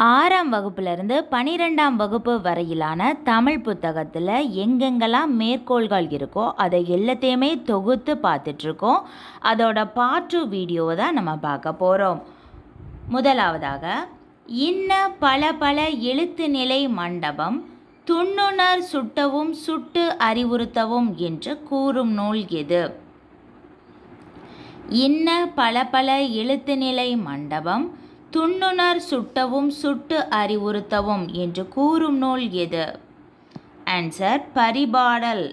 6ஆம் வகுப்புலேருந்து 12ஆம் வகுப்பு வரையிலான தமிழ் புத்தகத்தில் எங்கெங்கெல்லாம் மேற்கோள்கள் இருக்கோ அதை எல்லாத்தையுமே தொகுத்து பார்த்துட்ருக்கோம். அதோட பார்ட் 2 வீடியோவை தான் நம்ம பார்க்க போகிறோம். முதலாவதாக, இன்ன பல பல எழுத்து நிலை மண்டபம் துண்ணுணர் சுட்டவும் சுட்டு அறிவுறுத்தவும் என்று கூறும் நூல் எது? இன்ன பல பல எழுத்து நிலை மண்டபம் துண்ணுணர் சுட்டவும் சுட்டு அறிவுறுத்தவும் என்று கூறும் நூல் எது? Answer Paripadal.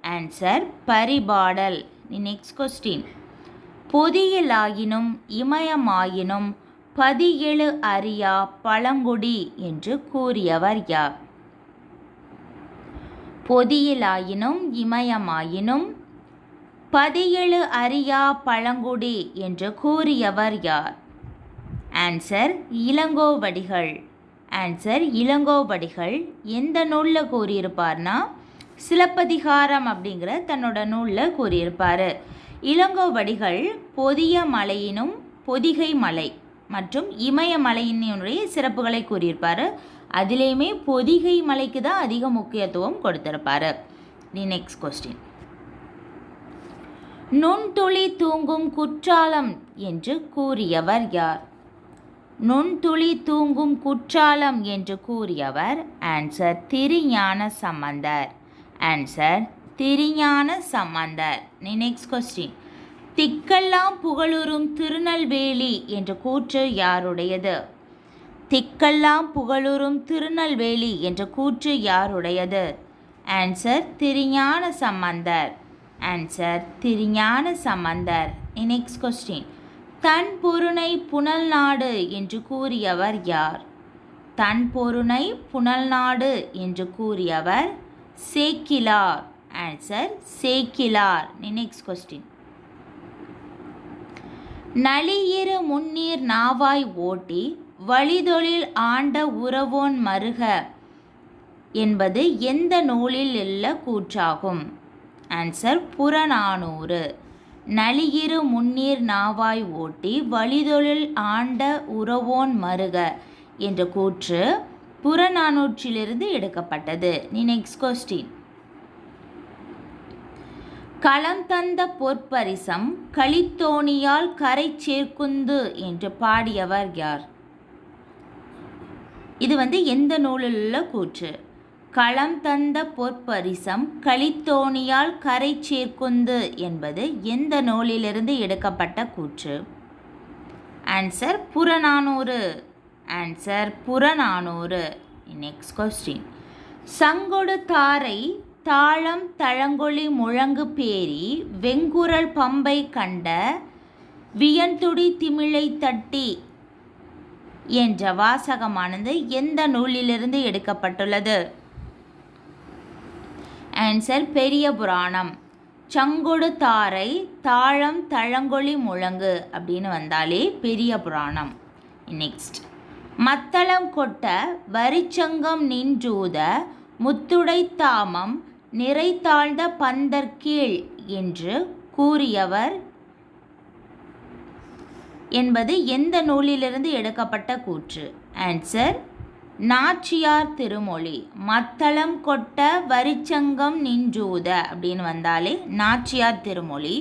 Answer Paripadal. Next question. பொதியிலாயினும் இமயமாயினும் பதியெழு அறியா பழங்குடி என்று கூறியவர் யார்? பொதியிலாயினும் இமயமாயினும் பதியெழு அறியா பழங்குடி என்று கூறியவர் யார்? ஆன்சர் இளங்கோவடிகள். ஆன்சர் இளங்கோவடிகள். எந்த நூலில் கூறியிருப்பார்னா சிலப்பதிகாரம் அப்படிங்கிற தன்னோட நூலில் கூறியிருப்பார். இளங்கோவடிகள் பொதிய மலையினும் பொதிகை மலை மற்றும் இமயமலையினுடைய சிறப்புகளை கூறியிருப்பார். அதிலேயுமே பொதிகை மலைக்கு தான் அதிக முக்கியத்துவம் கொடுத்திருப்பார். Next question. நுண்துளி தூங்கும் குற்றாலம் என்று கூறியவர் யார்? நுண்துளி தூங்கும் குற்றாலம் என்று கூறியவர் answer Thirugnana Sambandar. Answer Thirugnana Sambandar. Next question. திக்கெல்லாம் புகழுறும் திருநெல்வேலி என்ற கூற்று யாருடையது? திக்கெல்லாம் புகழுறும் திருநெல்வேலி என்ற கூற்று யாருடையது? Answer Thirugnana Sambandar. Answer Thirugnana Sambandar. Next question. தன் பொருணை புனல் நாடு என்று கூறியவர் யார்? தன் பொருணை புனல் நாடு என்று கூறியவர் Sekkizhar. Answer Sekkizhar. Next question. நளியிரு முன்னீர் நாவாய் ஓட்டி வழிதொழில் ஆண்ட உறவோன் மருக என்பது எந்த நூலில் உள்ள கூற்றாகும்? ஆன்சர் புறநானூறு. நளியிரு முன்னீர் நாவாய் ஓட்டி வழிதொழில் ஆண்ட உறவோன் மருக என்ற கூற்று புறநானூற்றிலிருந்து எடுக்கப்பட்டது. Next question. களம் தந்த பொற்பரிசம் களித்தோணியால் கரை சேர்க்குந்து என்று பாடியவர் யார்? இது எந்த நூலில் உள்ள கூற்று? களம் தந்த பொற்பரிசம் களித்தோணியால் கரை சேர்க்குந்து என்பது எந்த நூலிலிருந்து எடுக்கப்பட்ட கூற்று? Answer Purananuru. Answer Purananuru. Next question. சங்கொடு தாரை தாளம் தழங்கொளி முழங்கு பேரி வெங்குரல் பம்பை கண்ட வியன்துடி திமிழை தட்டி என்ற வாசகமானது எந்த நூலிலிருந்து எடுக்கப்பட்டுள்ளது? ஆன்சர் பெரிய புராணம். சங்கொடு தாரை தாளம் தழங்கொளி முழங்கு அப்படின்னு வந்தாலே பெரிய புராணம். நெக்ஸ்ட். மத்தளம் கொட்ட வரிச்சங்கம் நின்றூத முத்துடை தாமம் நிறைத்தாழ்ந்த பந்தர்கீழ் என்று கூறியவர் என்பது எந்த நூலிலிருந்து எடுக்கப்பட்ட கூற்று? ஆன்சர் நாச்சியார் திருமொழி. மத்தளம் கொட்ட வரிச்சங்கம் நின்றூத அப்படின்னு வந்தாலே நாச்சியார் திருமொழி.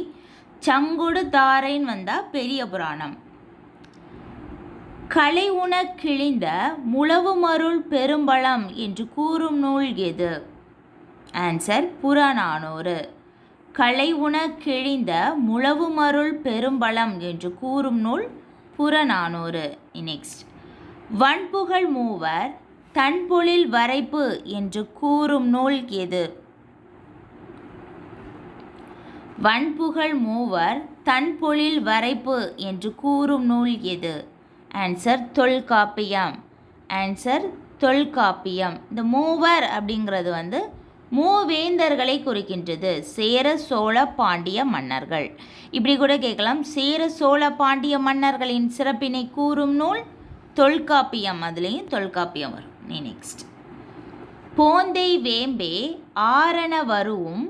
சங்குடு தாரைன்னு வந்தால் பெரிய புராணம். களை உண கிழிந்த முழவுமருள் பெரும்பழம் என்று கூறும் நூல் எது? ஆன்சர் புறநானூறு. களை உண கிழிந்த முழவுமருள் பெரும்பழம் என்று கூறும் நூல் புறநானூறு. நெக்ஸ்ட். வன்புகழ் மூவர் தன்பொழில் வரைப்பு என்று கூறும் நூல் எது? வன்புகழ் மூவர் தன்பொழில் வரைப்பு என்று கூறும் நூல் எது? ஆன்சர் தொல்காப்பியம். ஆன்சர் தொல்காப்பியம். இந்த மூவர் அப்படிங்கிறது மூவேந்தர்களை குறிக்கின்றது. சேர சோழ பாண்டிய மன்னர்கள். இப்படி கூட கேட்கலாம். சேர சோழ பாண்டிய மன்னர்களின் சிறப்பினை கூறும் நூல் தொல்காப்பியம். அதுலேயும் தொல்காப்பியம் வரும். நெக்ஸ்ட். போந்தை வேம்பே ஆரண வருவும்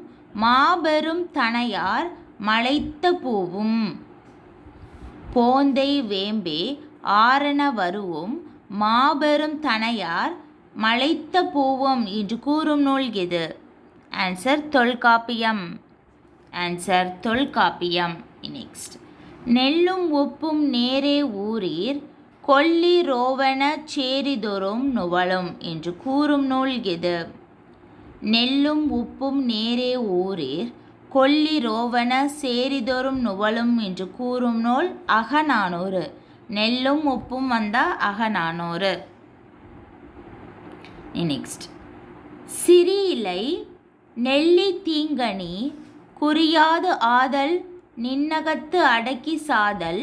மாபெரும் தனையார் மலைத்த பூவும். போந்தை வேம்பே ஆரண வருவும் மாபெரும் தனையார் மலைத்த பூவும் என்று கூறும் நூல் எது? Answer Tolkappiyam. Answer Tolkappiyam. Next, நெல்லும் உப்பும் நேரே ஊரீர் கொல்லி ரோவன சேரிதொறும் நுவலும் என்று கூறும் நூல் எது? நெல்லும் உப்பும் நேரே ஊரீர் கொல்லி ரோவன சேரிதொறும் நுவலும் என்று கூறும் நூல் அகநானூறு. நெல்லும் உப்பும் வந்தால் அகநானூறு. நெக்ஸ்ட், சிறியிலை நெல்லி தீங்கனி குறியாது ஆதல் நின்னகத்து அடக்கி சாதல்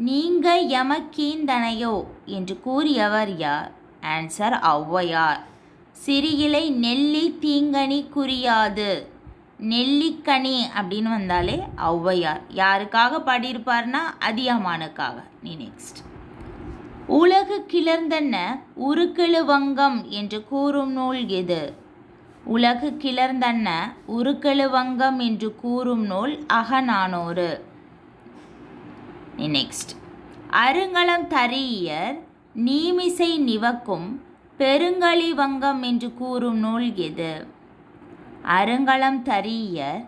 நீங்க எமக்கீந்தனையோ என்று கூறியவர் யார்? ஆன்சர் ஔவையார். சிறியிலை நெல்லி தீங்கனி குறியாது. நெல்லிக்கனி அப்படின்னு வந்தாலே ஔவையார். யாருக்காக பாடியிருப்பார்னா அதியமானுக்காக. நெக்ஸ்ட், உலகு கிளர்ந்தன உருக்கெழுவங்கம் என்று கூறும் நூல் எது? உலகு கிளர்ந்தன உருக்கெழுவங்கம் என்று கூறும் நூல் அகநானூறு. நெக்ஸ்ட், அருங்கலம் தரீயர் நீமிசை நிவக்கும் பெருங்கலிவங்கம் என்று கூறும் நூல் எது? அருங்கலம் தரீயர்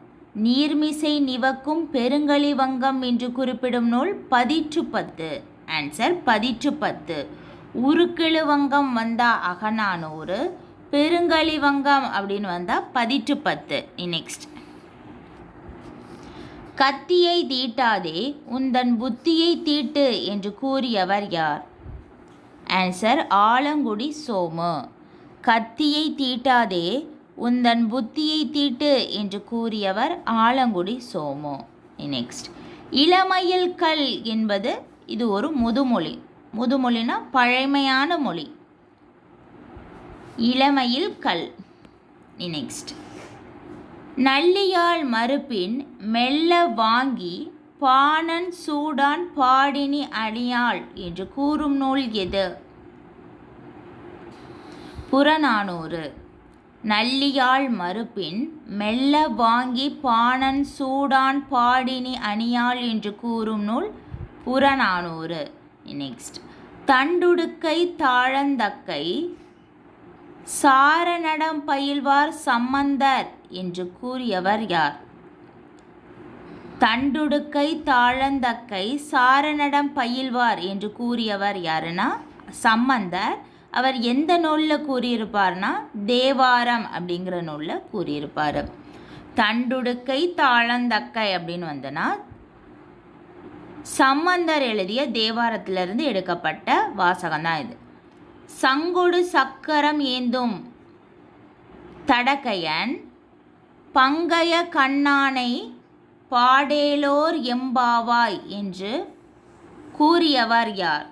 நீர்மிசை நிவக்கும் பெருங்கலிவங்கம் என்று குறிப்பிடும் நூல் பதிற்றுப்பத்து. ஆன்சர் பதிற்றுப்பத்து. உருக்கெழுவங்கம் வந்தா அகநானூறு, பெருங்கலிவங்கம் அப்படின்னு வந்தா பதிற்றுப்பத்து. நெக்ஸ்ட், கத்தியை தீட்டாதே உந்தன் புத்தியை தீட்டு என்று கூறியவர் யார்? ஆன்சர் ஆலங்குடி சோமு. கத்தியை தீட்டாதே உந்தன் புத்தியை தீட்டு என்று கூறியவர் ஆலங்குடி சோமு. நெக்ஸ்ட், இளமையில் கல் என்பது இது ஒரு முதுமொழி. முதுமொழினா பழமையான மொழி. இளமையில் கல். நெக்ஸ்ட், நல்லியாள் மறுப்பின் மெல்ல வாங்கி பாணன் சூடான் பாடினி அணியாள் என்று கூறும் நூல் எது? புறநானூறு. நல்லியாள் மறுப்பின் மெல்ல வாங்கி பாணன் சூடான் பாடினி அணியாள் என்று கூறும் நூல் புறநானூறு. நெக்ஸ்ட், தண்டுடுக்கை தாழந்தக்கை சாரநடம் பயில்வார் சம்பந்தர் என்று கூறியவர் யார்? தண்டுடுக்கை தாழந்தக்கை சாரநடம் பயில்வார் என்று கூறியவர் யாருன்னா சம்பந்தர். அவர் எந்த நூலில் கூறியிருப்பார்னா தேவாரம் அப்படிங்கிற நூலில் கூறியிருப்பார். தண்டுடுக்கை தாழந்தக்கை அப்படின்னு வந்தனா சம்பந்தர் எழுதிய தேவாரத்திலிருந்து எடுக்கப்பட்ட வாசகம்தான் இது. சங்கொடு சக்கரம் ஏந்தும் தடக்கையன் பங்கைய கண்ணானை பாடேலோர் எம்பாவாய் என்று கூறியவர் யார்?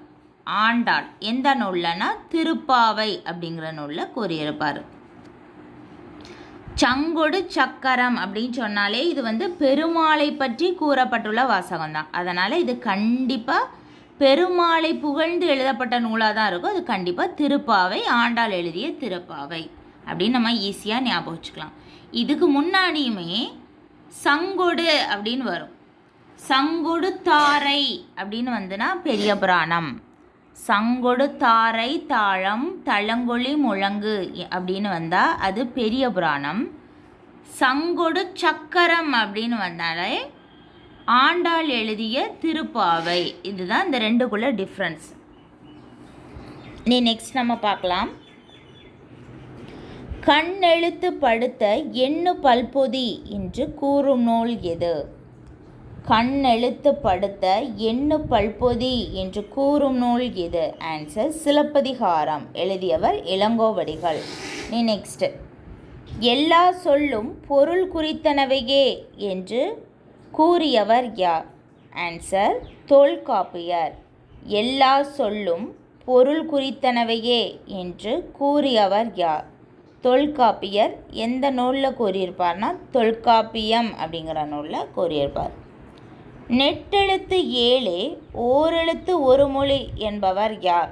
ஆண்டாள். எந்த நூல்லனா திருப்பாவை அப்படிங்கிற நூலில் கூறியிருப்பார். சங்கொடு சக்கரம் அப்படின்னு சொன்னாலே இது பெருமாளை பற்றி கூறப்பட்டுள்ள வாசகம்தான். அதனால் இது கண்டிப்பாக பெருமாளை புகழ்ந்து எழுதப்பட்ட நூலாக தான் இருக்கும். அது கண்டிப்பாக திருப்பாவை, ஆண்டாள் எழுதிய திருப்பாவை அப்படின்னு நம்ம ஈஸியாக ஞாபகம் வச்சுக்கலாம். இதுக்கு முன்னாடியுமே சங்கொடு அப்படின்னு வரும். சங்கொடு தாரை அப்படின்னு வந்துன்னா பெரிய புராணம். சங்கொடு தாரை தாழம் தளங்கொளி முழங்கு அப்படின்னு வந்தால் அது பெரிய புராணம். சங்கொடு சக்கரம் அப்படின்னு வந்தாலே ஆண்டாள் எழுதிய திருப்பாவை. இதுதான் இந்த ரெண்டுக்குள்ள டிஃப்ரென்ஸ். நெக்ஸ்ட் நம்ம பார்க்கலாம். கண்ணெழுத்து படுத்த எண்ணு பல்பொதி என்று கூறும் நூல் எது? கண்ணெழுத்து படுத்த எண்ணு பல்பொதி என்று கூறும் நூல் எது? ஆன்சர் சிலப்பதிகாரம். எழுதியவர் இளங்கோவடிகள். நெக்ஸ்ட், எல்லா சொல்லும் பொருள் குறித்தனவையே என்று கூறியவர் யார்? ஆன்சர் தொல்காப்பியர். எல்லா சொல்லும் பொருள் குறித்தனவையே என்று கூறியவர் யார்? தொல்காப்பியர். எந்த நூலில் கூறியிருப்பார்னா தொல்காப்பியம் அப்படிங்கிற நூலில் கூறியிருப்பார். நெட்டெழுத்து ஏழே ஓரெழுத்து ஒரு மொழி என்பவர் யார்?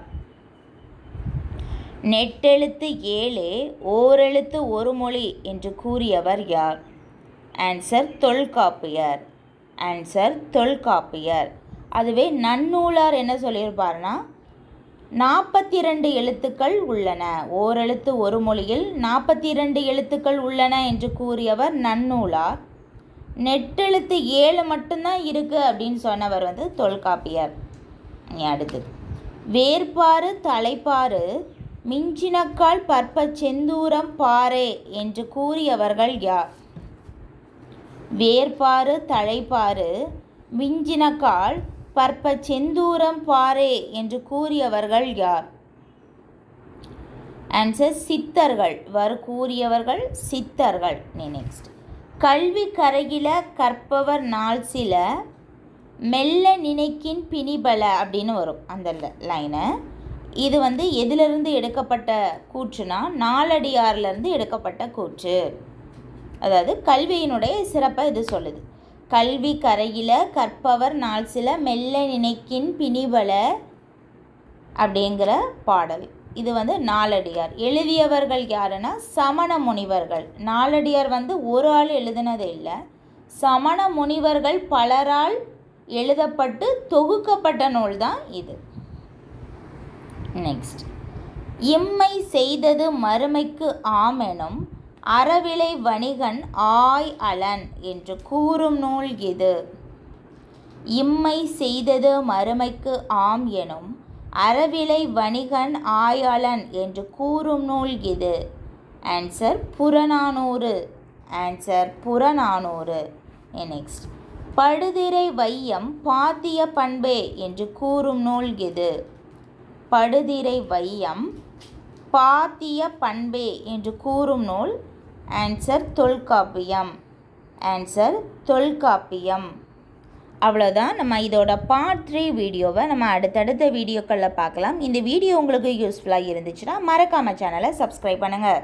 நெட்டெழுத்து ஏழே ஓரெழுத்து ஒரு மொழி என்று கூறியவர் யார்? ஆன்சர் தொல்காப்பியர். ஆன்சர் தொல்காப்பியர். அதுவே நன்னூலார் என்ன சொல்லியிருப்பார்னா 42 எழுத்துக்கள் உள்ளன. ஓரெழுத்து ஒரு மொழியில் 42 எழுத்துக்கள் உள்ளன என்று கூறியவர் நன்னூலார். நெட்டெழுத்து 7 மட்டும்தான் இருக்குது அப்படின்னு சொன்னவர் தொல்காப்பியர். அடுத்தது, வேர்பாறு தலைப்பாறு மிஞ்சினக்கால் பற்ப செந்தூரம் பாரே என்று கூறியவர்கள் யார்? வேர்பாறு தலைப்பாறு மிஞ்சினக்கால் பற்ப செந்தூரம் பாரே என்று கூறியவர்கள் யார்? ஆன்சர் சித்தர்கள். கூறியவர்கள் சித்தர்கள். நெக்ஸ்ட், கல்வி கரையில கற்பவர் நாள் சில மெல்ல நினைக்கின் பிணிபல அப்படின்னு வரும் அந்த லைனு. இது எதிலிருந்து எடுக்கப்பட்ட கூற்றுனா நாலடியார்லேருந்து எடுக்கப்பட்ட கூற்று. அதாவது கல்வியினுடைய சிறப்பை இது சொல்லுது. கல்வி கரையில கற்பவர் நாள் சில மெல்ல நினைக்கின் பிணிபல அப்படிங்கிற பாடல். இது நாலடியார். எழுதியவர்கள் யாருன்னா சமண முனிவர்கள். நாலடியார் ஒரு ஆள் எழுதினது இல்லை, சமண முனிவர்கள் பலரால் எழுதப்பட்டு தொகுக்கப்பட்ட நூல் தான் இது. நெக்ஸ்ட், இம்மை செய்தது மறுமைக்கு ஆமெனும் அறவிலை வணிகன் ஆய் அலன் என்று கூறும் நூல் எது? இம்மை செய்தது மறுமைக்கு ஆம் எனும் அறவிலை வணிகன் ஆயலன் என்று கூறும் நூல் எது? Answer Purananuru. Answer Purananuru. Next, படுதிரை வையம் பாத்திய பண்பே என்று கூறும் நூல் எது? படுதிரை வையம் பாத்திய பண்பே என்று கூறும் நூல் ஆன்சர் தொல்காப்பியம். ஆன்சர் தொல்காப்பியம். அவ்வளோதான். நம்ம இதோட பார்ட் 3 வீடியோவை நம்ம அடுத்தடுத்த வீடியோக்களில் பார்க்கலாம். இந்த வீடியோ உங்களுக்கு யூஸ்ஃபுல்லாக இருந்துச்சுன்னா மறக்காமல் சேனலை சப்ஸ்கிரைப் பண்ணுங்கள்.